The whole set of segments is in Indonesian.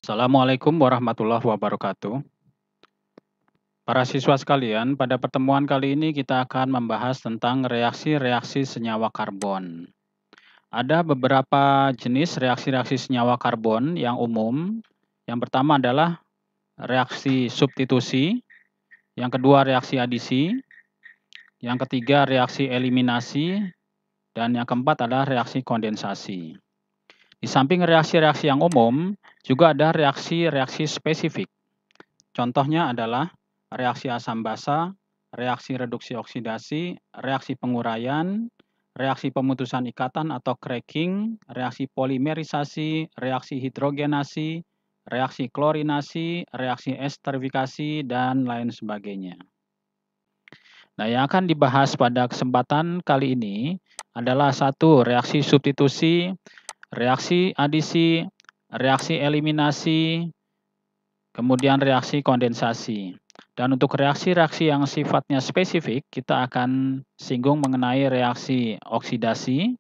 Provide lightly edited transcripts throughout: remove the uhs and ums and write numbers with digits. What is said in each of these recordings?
Assalamualaikum warahmatullahi wabarakatuh. Para siswa sekalian, pada pertemuan kali ini kita akan membahas tentang reaksi-reaksi senyawa karbon. Ada beberapa jenis reaksi-reaksi senyawa karbon yang umum. Yang pertama adalah reaksi substitusi, yang kedua reaksi adisi, yang ketiga reaksi eliminasi, dan yang keempat adalah reaksi kondensasi. Di samping reaksi-reaksi yang umum, juga ada reaksi-reaksi spesifik. Contohnya adalah reaksi asam basa, reaksi reduksi oksidasi, reaksi penguraian, reaksi pemutusan ikatan atau cracking, reaksi polimerisasi, reaksi hidrogenasi, reaksi klorinasi, reaksi esterifikasi, dan lain sebagainya. Nah, yang akan dibahas pada kesempatan kali ini adalah satu reaksi substitusi, reaksi adisi, reaksi eliminasi, kemudian reaksi kondensasi. Dan untuk reaksi-reaksi yang sifatnya spesifik, kita akan singgung mengenai reaksi oksidasi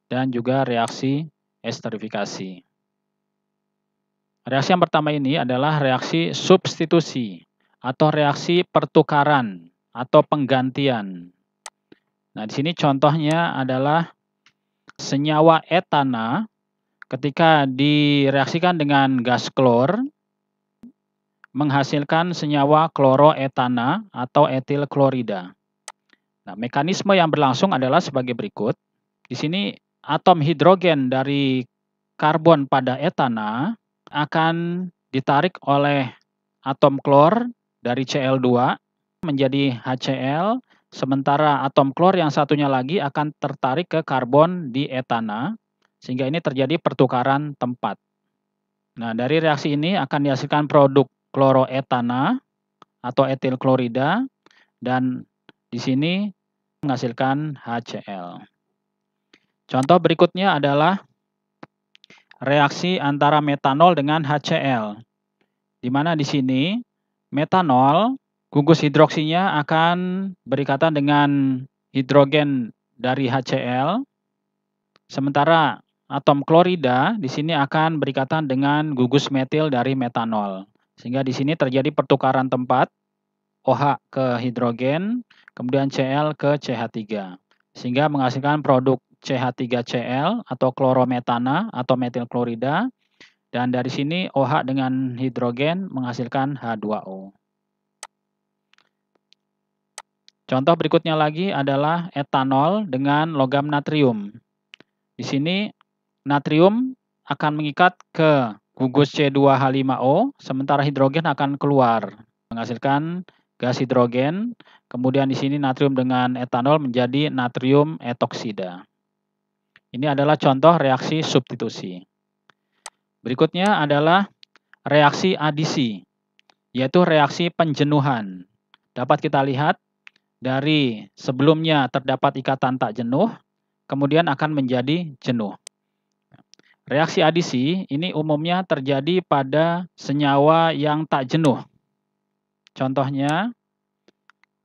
dan juga reaksi esterifikasi. Reaksi yang pertama ini adalah reaksi substitusi atau reaksi pertukaran atau penggantian. Nah, di sini contohnya adalah senyawa etana ketika direaksikan dengan gas klor menghasilkan senyawa kloroetana atau etil klorida. Nah, mekanisme yang berlangsung adalah sebagai berikut. Di sini atom hidrogen dari karbon pada etana akan ditarik oleh atom klor dari Cl2 menjadi HCl, sementara atom klor yang satunya lagi akan tertarik ke karbon di etana, sehingga ini terjadi pertukaran tempat. Nah, dari reaksi ini akan dihasilkan produk kloroetana atau etil klorida, dan di sini menghasilkan HCl. Contoh berikutnya adalah reaksi antara metanol dengan HCl, di mana di sini metanol gugus hidroksinya akan berikatan dengan hidrogen dari HCl, sementara atom klorida di sini akan berikatan dengan gugus metil dari metanol. Sehingga di sini terjadi pertukaran tempat, OH ke hidrogen, kemudian Cl ke CH3. Sehingga menghasilkan produk CH3Cl atau klorometana atau metil klorida. Dan dari sini OH dengan hidrogen menghasilkan H2O. Contoh berikutnya lagi adalah etanol dengan logam natrium. Di sini natrium akan mengikat ke gugus C2H5O, sementara hidrogen akan keluar, menghasilkan gas hidrogen. Kemudian di sini natrium dengan etanol menjadi natrium etoksida. Ini adalah contoh reaksi substitusi. Berikutnya adalah reaksi adisi, yaitu reaksi penjenuhan. Dapat kita lihat dari sebelumnya terdapat ikatan tak jenuh, kemudian akan menjadi jenuh. Reaksi adisi ini umumnya terjadi pada senyawa yang tak jenuh. Contohnya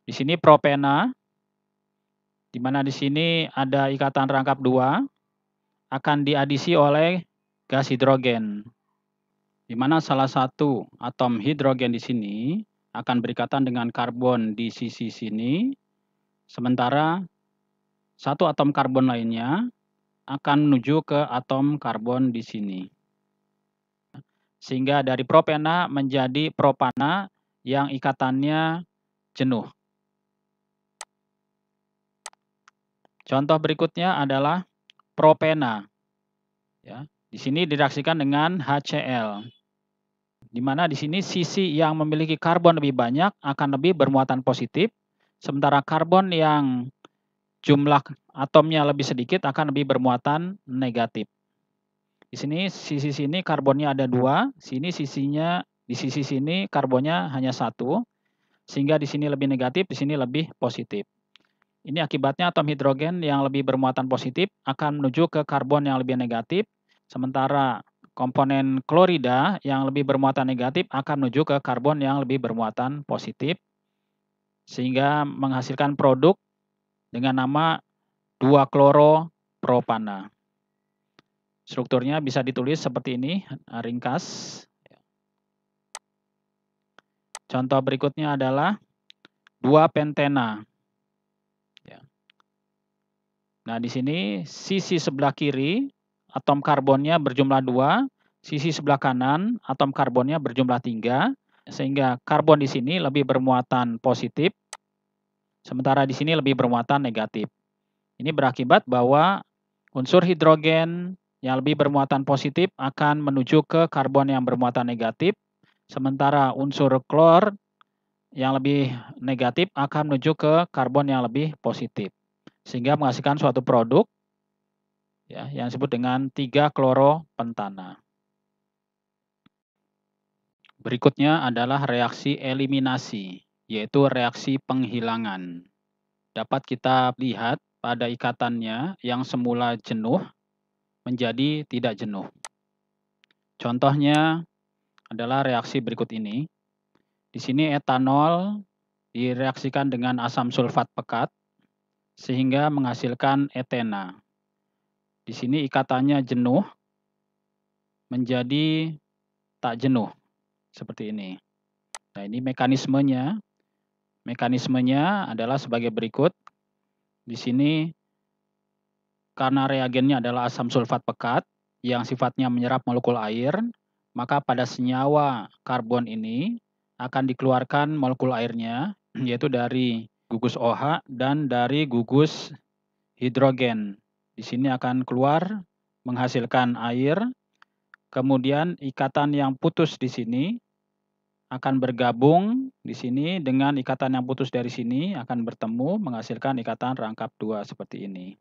di sini propena, di mana di sini ada ikatan rangkap 2, akan diadisi oleh gas hidrogen. Di mana salah satu atom hidrogen di sini akan berikatan dengan karbon di sisi sini, sementara satu atom karbon lainnya akan menuju ke atom karbon di sini. Sehingga dari propena menjadi propana yang ikatannya jenuh. Contoh berikutnya adalah propena. Ya, di sini direaksikan dengan HCl. Di mana di sini sisi yang memiliki karbon lebih banyak akan lebih bermuatan positif, sementara karbon yang jumlah atomnya lebih sedikit akan lebih bermuatan negatif. Di sini sisi sini karbonnya ada 2, sini sisinya di sisi sini karbonnya hanya 1, sehingga di sini lebih negatif, di sini lebih positif. Ini akibatnya atom hidrogen yang lebih bermuatan positif akan menuju ke karbon yang lebih negatif, sementara komponen klorida yang lebih bermuatan negatif akan menuju ke karbon yang lebih bermuatan positif, sehingga menghasilkan produk dengan nama 2-kloropropana. Strukturnya bisa ditulis seperti ini, ringkas. Contoh berikutnya adalah 2 pentena. Ya. Nah, di sini sisi sebelah kiri atom karbonnya berjumlah 2, sisi sebelah kanan atom karbonnya berjumlah 3, sehingga karbon di sini lebih bermuatan positif, sementara di sini lebih bermuatan negatif. Ini berakibat bahwa unsur hidrogen yang lebih bermuatan positif akan menuju ke karbon yang bermuatan negatif, sementara unsur klor yang lebih negatif akan menuju ke karbon yang lebih positif. Sehingga menghasilkan suatu produk ya, yang disebut dengan 3-kloropentana. Berikutnya adalah reaksi eliminasi, yaitu reaksi penghilangan. Dapat kita lihat pada ikatannya yang semula jenuh menjadi tidak jenuh. Contohnya adalah reaksi berikut ini. Di sini etanol direaksikan dengan asam sulfat pekat sehingga menghasilkan etena. Di sini ikatannya jenuh menjadi tak jenuh seperti ini. Nah, ini mekanismenya. Mekanismenya adalah sebagai berikut. Di sini karena reagennya adalah asam sulfat pekat yang sifatnya menyerap molekul air, maka pada senyawa karbon ini akan dikeluarkan molekul airnya, yaitu dari gugus OH dan dari gugus hidrogen. Di sini akan keluar menghasilkan air, kemudian ikatan yang putus di sini akan bergabung di sini dengan ikatan yang putus dari sini akan bertemu menghasilkan ikatan rangkap 2 seperti ini.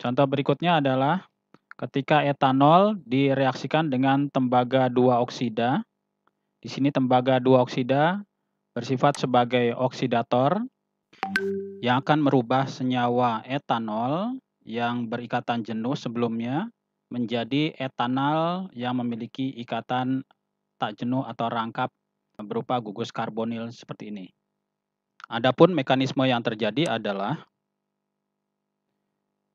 Contoh berikutnya adalah ketika etanol direaksikan dengan tembaga 2 oksida. Di sini tembaga 2 oksida bersifat sebagai oksidator yang akan merubah senyawa etanol yang berikatan jenuh sebelumnya menjadi etanal yang memiliki ikatan tak jenuh atau rangkap berupa gugus karbonil seperti ini. Adapun mekanisme yang terjadi adalah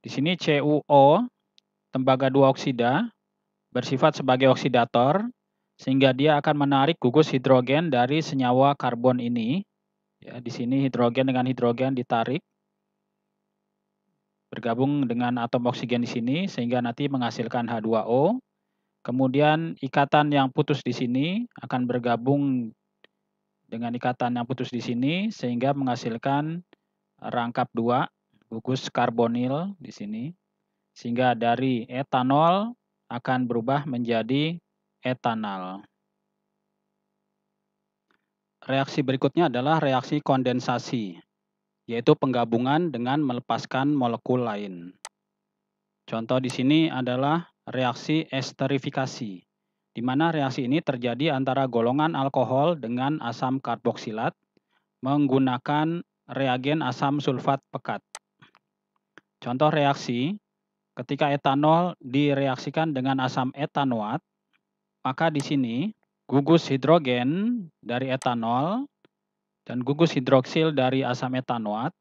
di sini CuO tembaga 2 oksida bersifat sebagai oksidator sehingga dia akan menarik gugus hidrogen dari senyawa karbon ini. Ya, di sini hidrogen dengan hidrogen ditarik bergabung dengan atom oksigen di sini sehingga nanti menghasilkan H2O. Kemudian ikatan yang putus di sini akan bergabung dengan ikatan yang putus di sini sehingga menghasilkan rangkap 2 gugus karbonil di sini. Sehingga dari etanol akan berubah menjadi etanal. Reaksi berikutnya adalah reaksi kondensasi, yaitu penggabungan dengan melepaskan molekul lain. Contoh di sini adalah reaksi esterifikasi, di mana reaksi ini terjadi antara golongan alkohol dengan asam karboksilat menggunakan reagen asam sulfat pekat. Contoh reaksi, ketika etanol direaksikan dengan asam etanoat, maka di sini gugus hidrogen dari etanol dan gugus hidroksil dari asam etanoat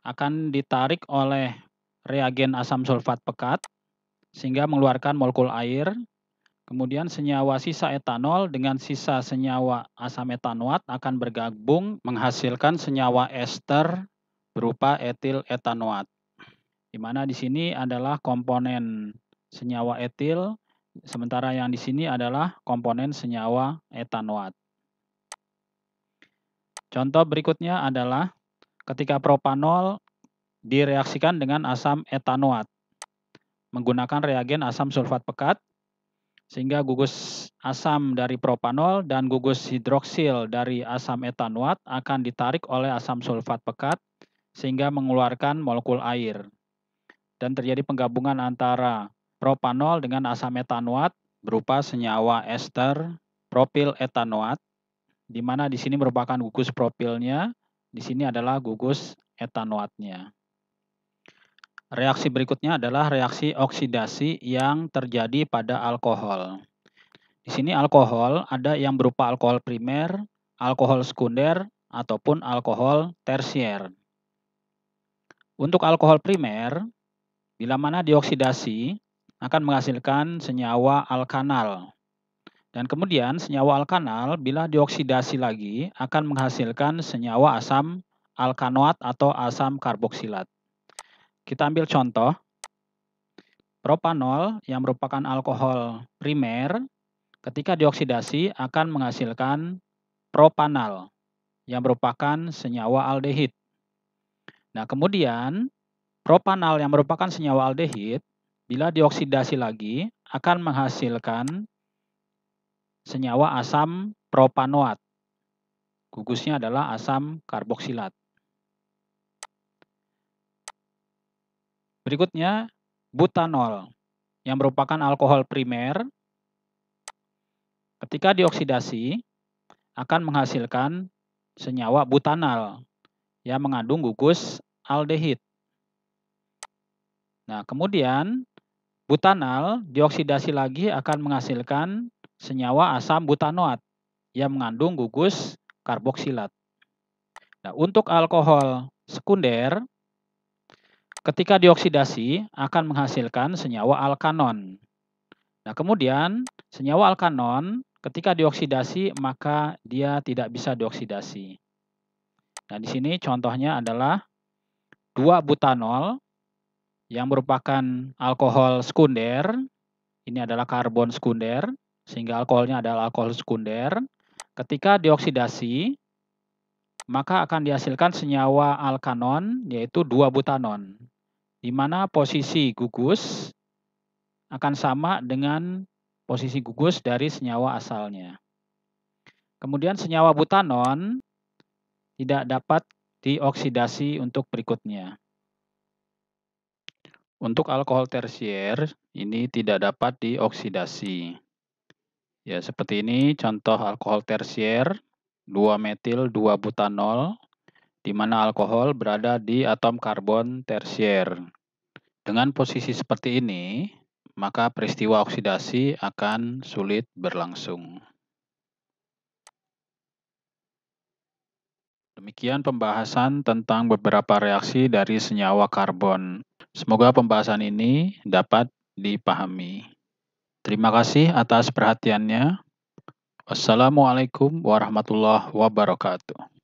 akan ditarik oleh reagen asam sulfat pekat sehingga mengeluarkan molekul air. Kemudian senyawa sisa etanol dengan sisa senyawa asam etanoat akan bergabung menghasilkan senyawa ester berupa etil etanoat. Di mana di sini adalah komponen senyawa etil, sementara yang di sini adalah komponen senyawa etanoat. Contoh berikutnya adalah ketika propanol direaksikan dengan asam etanoat menggunakan reagen asam sulfat pekat sehingga gugus asam dari propanol dan gugus hidroksil dari asam etanoat akan ditarik oleh asam sulfat pekat sehingga mengeluarkan molekul air. Dan terjadi penggabungan antara propanol dengan asam etanoat berupa senyawa ester propil etanoat, di mana di sini merupakan gugus propilnya, di sini adalah gugus etanoatnya. Reaksi berikutnya adalah reaksi oksidasi yang terjadi pada alkohol. Di sini alkohol ada yang berupa alkohol primer, alkohol sekunder, ataupun alkohol tersier. Untuk alkohol primer, bila mana dioksidasi akan menghasilkan senyawa alkanal. Dan kemudian senyawa alkanal bila dioksidasi lagi akan menghasilkan senyawa asam alkanoat atau asam karboksilat. Kita ambil contoh, propanol yang merupakan alkohol primer ketika dioksidasi akan menghasilkan propanal yang merupakan senyawa aldehid. Nah, kemudian propanal yang merupakan senyawa aldehid bila dioksidasi lagi akan menghasilkan senyawa asam propanoat. Gugusnya adalah asam karboksilat. Berikutnya, butanol yang merupakan alkohol primer ketika dioksidasi akan menghasilkan senyawa butanal yang mengandung gugus aldehid. Nah, kemudian butanal dioksidasi lagi akan menghasilkan senyawa asam butanoat yang mengandung gugus karboksilat. Nah, untuk alkohol sekunder ketika dioksidasi akan menghasilkan senyawa alkanon. Nah, kemudian senyawa alkanon ketika dioksidasi maka dia tidak bisa dioksidasi. Nah, di sini contohnya adalah 2-butanol yang merupakan alkohol sekunder. Ini adalah karbon sekunder, sehingga alkoholnya adalah alkohol sekunder. Ketika dioksidasi, maka akan dihasilkan senyawa alkanon, yaitu 2-butanon, di mana posisi gugus akan sama dengan posisi gugus dari senyawa asalnya. Kemudian senyawa butanon tidak dapat dioksidasi untuk berikutnya. Untuk alkohol tersier, ini tidak dapat dioksidasi. Ya, seperti ini contoh alkohol tersier, 2-metil 2-butanol, di mana alkohol berada di atom karbon tersier. Dengan posisi seperti ini, maka peristiwa oksidasi akan sulit berlangsung. Demikian pembahasan tentang beberapa reaksi dari senyawa karbon. Semoga pembahasan ini dapat dipahami. Terima kasih atas perhatiannya. Wassalamualaikum warahmatullahi wabarakatuh.